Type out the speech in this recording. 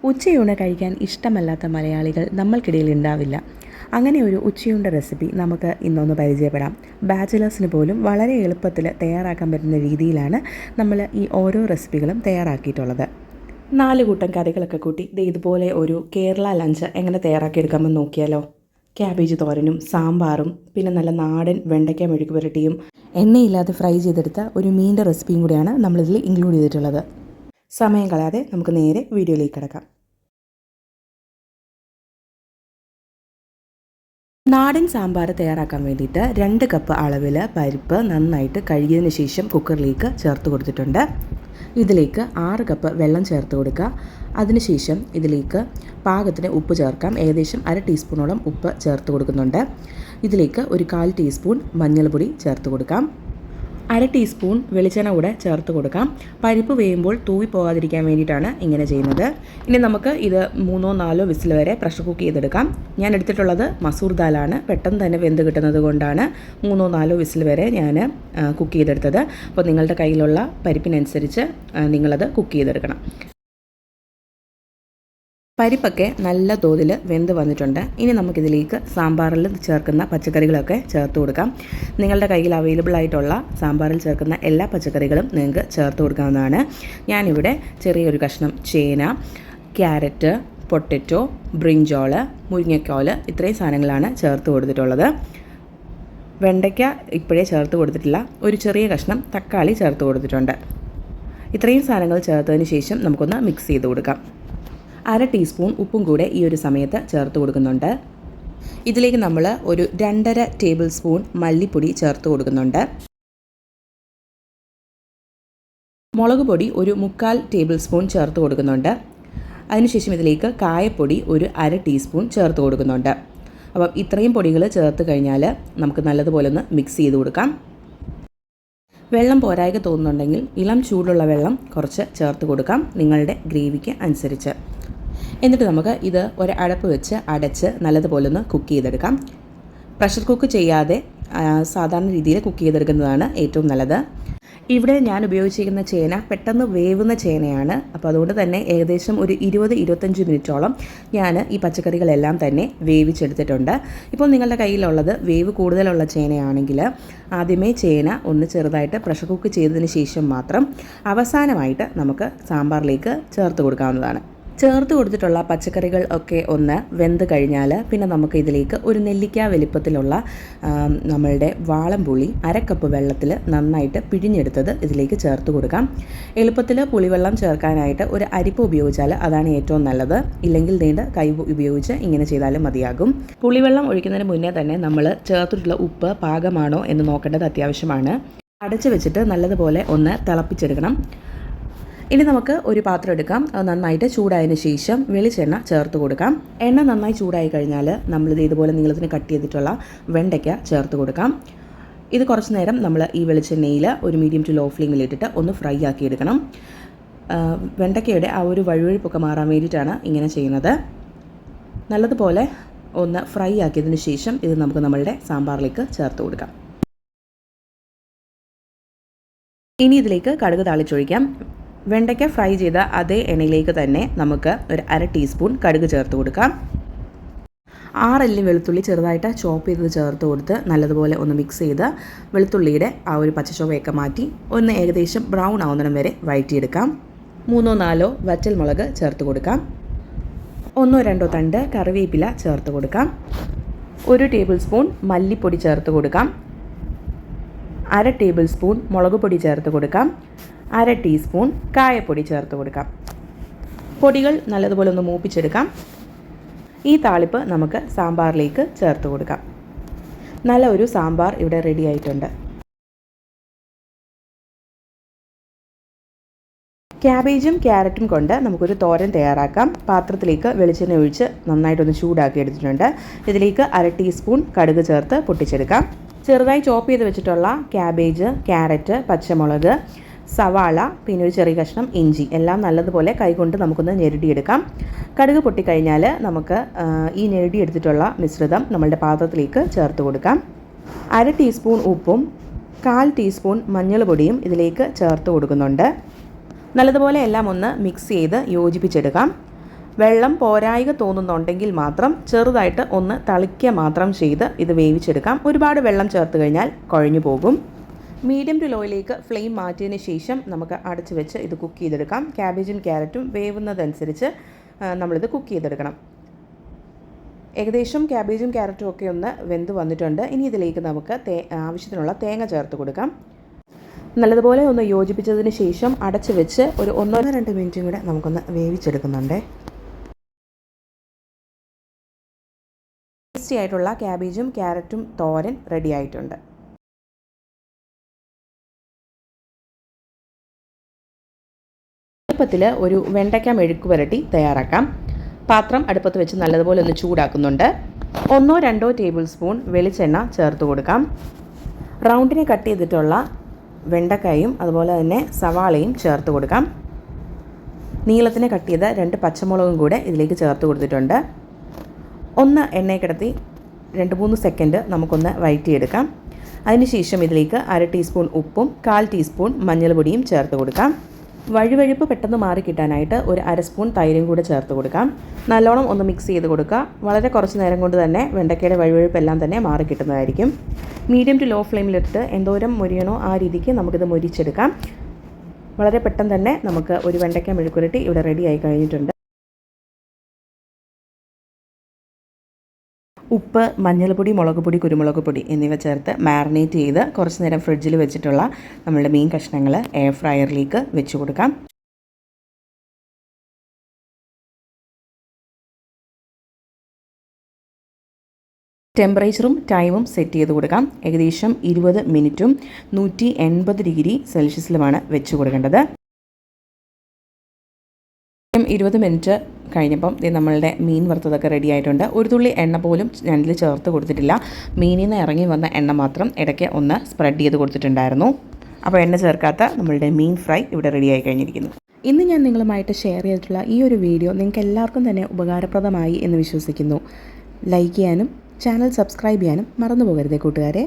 ഉച്ചയൂണ് കഴിക്കാൻ ഇഷ്ടമല്ലാത്ത മലയാളികൾ നമ്മൾക്കിടയിൽ ഉണ്ടാവില്ല. അങ്ങനെ ഒരു ഉച്ചയൂണിൻ്റെ റെസിപ്പി നമുക്ക് ഇന്നൊന്ന് പരിചയപ്പെടാം. ബാച്ചിലേഴ്സിന് പോലും വളരെ എളുപ്പത്തിൽ തയ്യാറാക്കാൻ പറ്റുന്ന രീതിയിലാണ് നമ്മൾ ഈ ഓരോ റെസിപ്പികളും തയ്യാറാക്കിയിട്ടുള്ളത്. 4 കൂട്ടം കറികളൊക്കെ കൂട്ടി ഇതുപോലെ ഒരു കേരള ലഞ്ച് എങ്ങനെ തയ്യാറാക്കിയെടുക്കാമെന്ന് നോക്കിയാലോ. ക്യാബേജ് തോരനും സാമ്പാറും പിന്നെ നല്ല നാടൻ വെണ്ടയ്ക്ക മെഴുക്ക് പുരട്ടിയും എണ്ണയില്ലാതെ ഫ്രൈ ചെയ്തെടുത്ത ഒരു മീൻ്റെ റെസിപ്പിയും കൂടിയാണ് നമ്മളിതിൽ ഇൻക്ലൂഡ് ചെയ്തിട്ടുള്ളത്. സമയം കളയാതെ നമുക്ക് നേരെ വീഡിയോയിലേക്ക് കിടക്കാം. നാടൻ സാമ്പാർ തയ്യാറാക്കാൻ വേണ്ടിയിട്ട് 2 കപ്പ് അളവിൽ പരിപ്പ് നന്നായിട്ട് കഴുകിയതിന് ശേഷം കുക്കറിലേക്ക് ചേർത്ത് കൊടുത്തിട്ടുണ്ട്. ഇതിലേക്ക് 6 കപ്പ് വെള്ളം ചേർത്ത് കൊടുക്കുക. അതിനുശേഷം ഇതിലേക്ക് പാകത്തിന് ഉപ്പ് ചേർക്കാം. ഏകദേശം 1/2 ടീസ്പൂണോളം ഉപ്പ് ചേർത്ത് കൊടുക്കുന്നുണ്ട്. ഇതിലേക്ക് ഒരു 1/4 ടീസ്പൂൺ മഞ്ഞൾപ്പൊടി ചേർത്ത് കൊടുക്കാം. 1/2 ടീസ്പൂൺ വെളിച്ചെണ്ണ കൂടെ ചേർത്ത് കൊടുക്കാം. പരിപ്പ് വേയുമ്പോൾ തൂവി പോകാതിരിക്കാൻ വേണ്ടിയിട്ടാണ് ഇങ്ങനെ ചെയ്യുന്നത്. ഇനി നമുക്ക് ഇത് 3-4 വിസിൽ വരെ പ്രഷർ കുക്ക് ചെയ്തെടുക്കാം. ഞാൻ എടുത്തിട്ടുള്ളത് മസൂർ ദാലാണ്. പെട്ടെന്ന് തന്നെ വെന്ത് കിട്ടുന്നത് കൊണ്ടാണ് 3-4 വിസിൽ വരെ ഞാൻ കുക്ക് ചെയ്തെടുത്തത്. അപ്പോൾ നിങ്ങളുടെ കയ്യിലുള്ള പരിപ്പിനനുസരിച്ച് നിങ്ങളത് കുക്ക് ചെയ്തെടുക്കണം. പരിപ്പൊക്കെ നല്ല തോതിൽ വെന്ത് വന്നിട്ടുണ്ട്. ഇനി നമുക്കിതിലേക്ക് സാമ്പാറിൽ ചേർക്കുന്ന പച്ചക്കറികളൊക്കെ ചേർത്ത് കൊടുക്കാം. നിങ്ങളുടെ കയ്യിൽ അവൈലബിൾ ആയിട്ടുള്ള സാമ്പാറിൽ ചേർക്കുന്ന എല്ലാ പച്ചക്കറികളും നിങ്ങൾക്ക് ചേർത്ത് കൊടുക്കാവുന്നതാണ്. ഞാനിവിടെ ചെറിയൊരു കഷ്ണം ചേന, ക്യാരറ്റ്, പൊട്ടറ്റോ, ബ്രിഞ്ചോള്, മുരിങ്ങക്കോല് ഇത്രയും സാധനങ്ങളാണ് ചേർത്ത് കൊടുത്തിട്ടുള്ളത്. വെണ്ടയ്ക്ക ഇപ്പോഴേ ചേർത്ത് കൊടുത്തിട്ടില്ല. ഒരു ചെറിയ കഷ്ണം തക്കാളി ചേർത്ത് കൊടുത്തിട്ടുണ്ട്. ഇത്രയും സാധനങ്ങൾ ചേർത്തതിന് ശേഷം നമുക്കൊന്ന് മിക്സ് ചെയ്ത് കൊടുക്കാം. 1/2 ടീസ്പൂൺ ഉപ്പും കൂടെ ഈ ഒരു സമയത്ത് ചേർത്ത് കൊടുക്കുന്നുണ്ട്. ഇതിലേക്ക് നമ്മൾ ഒരു 2.5 ടേബിൾ സ്പൂൺ മല്ലിപ്പൊടി ചേർത്ത് കൊടുക്കുന്നുണ്ട്. മുളക് പൊടി ഒരു 3/4 ടേബിൾ സ്പൂൺ ചേർത്ത് കൊടുക്കുന്നുണ്ട്. അതിനുശേഷം ഇതിലേക്ക് കായപ്പൊടി ഒരു 1/2 ടീസ്പൂൺ ചേർത്ത് കൊടുക്കുന്നുണ്ട്. അപ്പം ഇത്രയും പൊടികൾ ചേർത്ത് കഴിഞ്ഞാൽ നമുക്ക് നല്ലതുപോലെ ഒന്ന് മിക്സ് ചെയ്ത് കൊടുക്കാം. വെള്ളം പോരായ്ക തോന്നുന്നുണ്ടെങ്കിൽ ഇളം ചൂടുള്ള വെള്ളം കുറച്ച് ചേർത്ത് കൊടുക്കാം, നിങ്ങളുടെ ഗ്രേവിക്ക് അനുസരിച്ച്. എന്നിട്ട് നമുക്ക് ഇത് ഒരു അടപ്പ് വെച്ച് അടച്ച് നല്ലതുപോലെ ഒന്ന് കുക്ക് ചെയ്തെടുക്കാം. പ്രഷർ കുക്ക് ചെയ്യാതെ സാധാരണ രീതിയിൽ കുക്ക് ചെയ്തെടുക്കുന്നതാണ് ഏറ്റവും നല്ലത്. ഇവിടെ ഞാൻ ഉപയോഗിച്ചിരിക്കുന്ന ചേന പെട്ടെന്ന് വേവുന്ന ചേനയാണ്. അപ്പോൾ അതുകൊണ്ട് തന്നെ ഏകദേശം ഒരു 20-25 മിനിറ്റോളം ഞാൻ ഈ പച്ചക്കറികളെല്ലാം തന്നെ വേവിച്ചെടുത്തിട്ടുണ്ട്. ഇപ്പോൾ നിങ്ങളുടെ കയ്യിലുള്ളത് വേവ് കൂടുതലുള്ള ചേനയാണെങ്കിൽ ആദ്യമേ ചേന ഒന്ന് ചെറുതായിട്ട് പ്രഷർ കുക്ക് ചെയ്തതിന് ശേഷം മാത്രം അവസാനമായിട്ട് നമുക്ക് സാമ്പാറിലേക്ക് ചേർത്ത് കൊടുക്കാവുന്നതാണ്. ചേർത്ത് കൊടുത്തിട്ടുള്ള പച്ചക്കറികൾ ഒക്കെ ഒന്ന് വെന്ത് കഴിഞ്ഞാൽ പിന്നെ നമുക്ക് ഇതിലേക്ക് ഒരു നെല്ലിക്ക വലിപ്പത്തിലുള്ള നമ്മളുടെ വാളംപുളി 1/2 കപ്പ് വെള്ളത്തിൽ നന്നായിട്ട് പിഴിഞ്ഞെടുത്തത് ഇതിലേക്ക് ചേർത്ത് കൊടുക്കാം. എളുപ്പത്തിൽ പുളിവെള്ളം ചേർക്കാനായിട്ട് ഒരു അരിപ്പ ഉപയോഗിച്ചാൽ അതാണ് ഏറ്റവും നല്ലത്. ഇല്ലെങ്കിൽ നീണ്ട കൈ ഉപയോഗിച്ച് ഇങ്ങനെ ചെയ്താലും മതിയാകും. പുളിവെള്ളം ഒഴിക്കുന്നതിന് മുന്നേ തന്നെ നമ്മൾ ചേർത്തിട്ടുള്ള ഉപ്പ് പാകമാണോ എന്ന് നോക്കേണ്ടത് അത്യാവശ്യമാണ്. അടച്ചു വെച്ചിട്ട് നല്ലതുപോലെ ഒന്ന് തിളപ്പിച്ചെടുക്കണം. ഇനി നമുക്ക് ഒരു പാത്രം എടുക്കാം. അത് നന്നായിട്ട് ചൂടായതിന് ശേഷം വെളിച്ചെണ്ണ ചേർത്ത് കൊടുക്കാം. എണ്ണ നന്നായി ചൂടായി കഴിഞ്ഞാൽ നമ്മളിത് ഇതുപോലെ നീളത്തിന് കട്ട് ചെയ്തിട്ടുള്ള വെണ്ടയ്ക്ക ചേർത്ത് കൊടുക്കാം. ഇത് കുറച്ച് നേരം നമ്മൾ ഈ വെളിച്ചെണ്ണയിൽ ഒരു മീഡിയം ടു ലോ ഫ്ലെയിമിൽ ഇട്ടിട്ട് ഒന്ന് ഫ്രൈ ആക്കി എടുക്കണം. വെണ്ടയ്ക്കയുടെ ആ ഒരു വഴുവഴുപ്പൊക്കെ മാറാൻ വേണ്ടിയിട്ടാണ് ഇങ്ങനെ ചെയ്യുന്നത്. നല്ലതുപോലെ ഒന്ന് ഫ്രൈ ആക്കിയതിന് ശേഷം ഇത് നമുക്ക് നമ്മളുടെ സാമ്പാറിലേക്ക് ചേർത്ത് കൊടുക്കാം. ഇനി ഇതിലേക്ക് കടുക് താളിച്ചൊഴിക്കാം. വെണ്ടയ്ക്ക ഫ്രൈ ചെയ്ത അതേ എണ്ണയിലേക്ക് തന്നെ നമുക്ക് ഒരു 1/2 ടീസ്പൂൺ കടുക് ചേർത്ത് കൊടുക്കാം. 6 അല്ലി വെളുത്തുള്ളി ചെറുതായിട്ട് ചോപ്പ് ചെയ്ത് ചേർത്ത് കൊടുത്ത് നല്ലതുപോലെ ഒന്ന് മിക്സ് ചെയ്ത് വെളുത്തുള്ളിയുടെ ആ ഒരു പച്ചച്ചൊവയൊക്കെ മാറ്റി ഒന്ന് ഏകദേശം ബ്രൗൺ ആവുന്നിടം വരെ വഴറ്റിയെടുക്കാം. 3-4 വറ്റൽമുളക് ചേർത്ത് കൊടുക്കാം. 1-2 തണ്ട് കറിവേപ്പില ചേർത്ത് കൊടുക്കാം. 1 ടേബിൾ സ്പൂൺ മല്ലിപ്പൊടി ചേർത്ത് കൊടുക്കാം. 1/2 ടേബിൾ സ്പൂൺ മുളക് പൊടി ചേർത്ത് കൊടുക്കാം. 1/2 ടീസ്പൂൺ കായപ്പൊടി ചേർത്ത് കൊടുക്കാം. പൊടികൾ നല്ലതുപോലെ ഒന്ന് മൂപ്പിച്ചെടുക്കാം. ഈ താളിപ്പ് നമുക്ക് സാമ്പാറിലേക്ക് ചേർത്ത് കൊടുക്കാം. നല്ല ഒരു സാമ്പാർ ഇവിടെ റെഡി ആയിട്ടുണ്ട്. ക്യാബേജും ക്യാരറ്റും കൊണ്ട് നമുക്കൊരു തോരൻ തയ്യാറാക്കാം. പാത്രത്തിലേക്ക് വെളിച്ചെണ്ണ ഒഴിച്ച് നന്നായിട്ടൊന്ന് ചൂടാക്കി എടുത്തിട്ടുണ്ട്. ഇതിലേക്ക് 1/2 ടീസ്പൂൺ കടുക് ചേർത്ത് പൊട്ടിച്ചെടുക്കാം. ചെറുതായി ചോപ്പ് ചെയ്ത് വെച്ചിട്ടുള്ള ക്യാബേജ്, ക്യാരറ്റ്, പച്ചമുളക്, സവാള, പിന്നെ ഒരു ചെറിയ കഷ്ണം ഇഞ്ചി എല്ലാം നല്ലതുപോലെ കൈകൊണ്ട് നമുക്കൊന്ന് ഞെരടിയെടുക്കാം. കടുക് പൊട്ടിക്കഴിഞ്ഞാൽ നമുക്ക് ഈ ഞെരടിയെടുത്തിട്ടുള്ള മിശ്രിതം നമ്മളുടെ പാത്രത്തിലേക്ക് ചേർത്ത് കൊടുക്കാം. 1/2 ടീസ്പൂൺ ഉപ്പും 1/4 ടീസ്പൂൺ മഞ്ഞൾ പൊടിയും ഇതിലേക്ക് ചേർത്ത് കൊടുക്കുന്നുണ്ട്. നല്ലതുപോലെ എല്ലാം ഒന്ന് മിക്സ് ചെയ്ത് യോജിപ്പിച്ചെടുക്കാം. വെള്ളം പോരായിക തോന്നുന്നുണ്ടെങ്കിൽ മാത്രം ചെറുതായിട്ട് ഒന്ന് തളിക്കുക മാത്രം ചെയ്ത് ഇത് വേവിച്ചെടുക്കാം. ഒരുപാട് വെള്ളം ചേർത്ത് കഴിഞ്ഞാൽ കുഴഞ്ഞു പോകും. മീഡിയം ടു ലോയിലേക്ക് ഫ്ലെയിം മാറ്റിയതിന് ശേഷം നമുക്ക് അടച്ചു വെച്ച് ഇത് കുക്ക് ചെയ്തെടുക്കാം. ക്യാബേജും ക്യാരറ്റും വേവുന്നതനുസരിച്ച് നമ്മളിത് കുക്ക് ചെയ്തെടുക്കണം. ഏകദേശം ക്യാബേജും ക്യാരറ്റും ഒക്കെ ഒന്ന് വെന്ത് വന്നിട്ടുണ്ട്. ഇനി ഇതിലേക്ക് നമുക്ക് ആവശ്യത്തിനുള്ള തേങ്ങ ചേർത്ത് കൊടുക്കാം. നല്ലതുപോലെ ഒന്ന് യോജിപ്പിച്ചതിന് ശേഷം അടച്ചു വെച്ച് ഒരു 1-2 മിനിറ്റും കൂടെ നമുക്കൊന്ന് വേവിച്ചെടുക്കുന്നുണ്ട്. ടേസ്റ്റി ആയിട്ടുള്ള ക്യാബേജും ക്യാരറ്റും തോരൻ റെഡി ആയിട്ടുണ്ട്. എളുപ്പത്തിൽ ഒരു വെണ്ടയ്ക്ക മെഴുക്ക് പുരട്ടി തയ്യാറാക്കാം. പാത്രം അടുപ്പത്ത് വെച്ച് നല്ലതുപോലെ ഒന്ന് ചൂടാക്കുന്നുണ്ട്. 1-2 ടേബിൾ സ്പൂൺ വെളിച്ചെണ്ണ ചേർത്ത് കൊടുക്കാം. റൗണ്ടിനെ കട്ട് ചെയ്തിട്ടുള്ള വെണ്ടക്കായും അതുപോലെ തന്നെ സവാളയും ചേർത്ത് കൊടുക്കാം. നീളത്തിന് കട്ട് ചെയ്ത 2 പച്ചമുളകും കൂടെ ഇതിലേക്ക് ചേർത്ത് കൊടുത്തിട്ടുണ്ട്. ഒന്ന് എണ്ണയിൽ കിടത്തി 2-3 സെക്കൻഡ് നമുക്കൊന്ന് വഴറ്റിയെടുക്കാം. അതിനുശേഷം ഇതിലേക്ക് 1/2 ടീസ്പൂൺ ഉപ്പും 1/4 ടീസ്പൂൺ മഞ്ഞൾപ്പൊടിയും ചേർത്ത് കൊടുക്കാം. വഴുവഴുപ്പ് പെട്ടെന്ന് മാറി കിട്ടാനായിട്ട് ഒരു 1/2 സ്പൂൺ തൈരും കൂടെ ചേർത്ത് കൊടുക്കാം. നല്ലോണം ഒന്ന് മിക്സ് ചെയ്ത് കൊടുക്കുക. വളരെ കുറച്ച് നേരം കൊണ്ട് തന്നെ വെണ്ടയ്ക്കയുടെ വഴുവഴുപ്പെല്ലാം തന്നെ മാറി കിട്ടുന്നതായിരിക്കും. മീഡിയം ടു ലോ ഫ്ലെയിമിലിട്ട് എന്തോരം മൊരിയണോ ആ രീതിക്ക് നമുക്കിത് മൊരിച്ചെടുക്കാം. വളരെ പെട്ടെന്ന് തന്നെ നമുക്ക് ഒരു വെണ്ടയ്ക്ക മെഴുക്കുരട്ടി ഇവിടെ റെഡി ആയി കഴിഞ്ഞിട്ടുണ്ട്. ഉപ്പ്, മഞ്ഞൾപ്പൊടി, മുളക് പൊടി, കുരുമുളക് പൊടി എന്നിവ ചേർത്ത് മാറിനേറ്റ് ചെയ്ത് കുറച്ച് നേരം ഫ്രിഡ്ജിൽ വെച്ചിട്ടുള്ള നമ്മളുടെ മീൻ കഷ്ണങ്ങൾ എയർ ഫ്രയറിലേക്ക് വെച്ച് കൊടുക്കാം. ടെമ്പറേച്ചറും ടൈമും സെറ്റ് ചെയ്ത് കൊടുക്കാം. ഏകദേശം 20 മിനിറ്റും 180 ഡിഗ്രി സെൽഷ്യസിലുമാണ് വെച്ച് കൊടുക്കേണ്ടത്. 20 മിനിറ്റ് കഴിഞ്ഞപ്പം നമ്മളുടെ മീൻ വറുത്തതൊക്കെ റെഡി ആയിട്ടുണ്ട്. ഒരു തുള്ളി എണ്ണ പോലും ഞാനിതിൽ ചേർത്ത് കൊടുത്തിട്ടില്ല. മീനിൽ നിന്ന് ഇറങ്ങി വന്ന എണ്ണ മാത്രം ഇടയ്ക്ക് ഒന്ന് സ്പ്രെഡ് ചെയ്ത് കൊടുത്തിട്ടുണ്ടായിരുന്നു. അപ്പോൾ എണ്ണ ചേർക്കാത്ത നമ്മളുടെ മീൻ ഫ്രൈ ഇവിടെ റെഡി ആയി കഴിഞ്ഞിരിക്കുന്നു. ഇന്ന് ഞാൻ നിങ്ങളുമായിട്ട് ഷെയർ ചെയ്തിട്ടുള്ള ഈ ഒരു വീഡിയോ നിങ്ങൾക്ക് എല്ലാവർക്കും തന്നെ ഉപകാരപ്രദമായി എന്ന് വിശ്വസിക്കുന്നു. ലൈക്ക് ചെയ്യാനും ചാനൽ സബ്സ്ക്രൈബ് ചെയ്യാനും മറന്നു പോകരുതേ കൂട്ടുകാരെ.